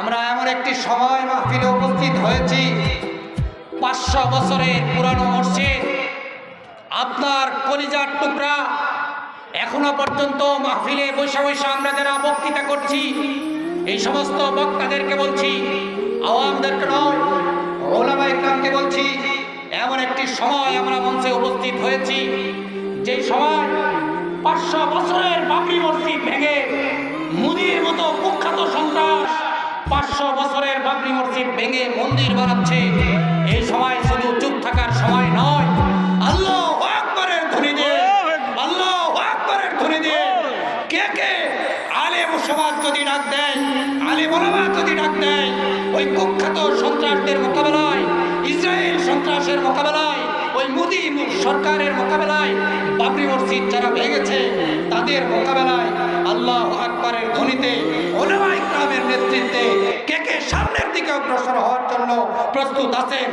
আমরা এমন একটি সময় মাহফিলে উপস্থিত হয়েছি, 500 বছরের পুরানো মসজিদ, আপনার কলিজার টুকরা। এখনো পর্যন্ত মাহফিলে বসে বসে আমরা যারা বক্তৃতা করছি, এই সমস্ত বক্তাদেরকে বলছি, আওয়ামদেরকে নয়, ওলামা ইকরামকে বলছি, এমন একটি সময় আমরা মঞ্চে উপস্থিত হয়েছি, যেই সময় 500 বছরের বাবরি মসজিদ ভেঙে মুদির মতো কুখ্যাত সন্ত্রাস 500 বছরের বাবরি মসজিদ ভেঙে মন্দির বানাচ্ছে। এই সময় শুধু চুপ থাকার সময় নয়, আল্লাহু আকবারের ধ্বনি দিয়ে, আল্লাহু আকবারের ধ্বনি দিয়ে কে কে আলেম সমাজ যদি ডাক দেয়, আলেম ওলামা যদি ডাক দেয়, ওই কুখ্যাত সন্ত্রাসদের মোকাবেলায়, ইসরায়েল সন্ত্রাসের মোকাবেলায়, ওই মোদি সরকারের মোকাবেলায়, বাবরি মসজিদ যারা ভেঙেছে তাদের মোকাবেলায় আল্লাহু আকবারের ধ্বনিতে ওলামা ইকরামের নেতৃত্বে কে কে সামনের দিকে অগ্রসর হওয়ার জন্য প্রস্তুত আছেন।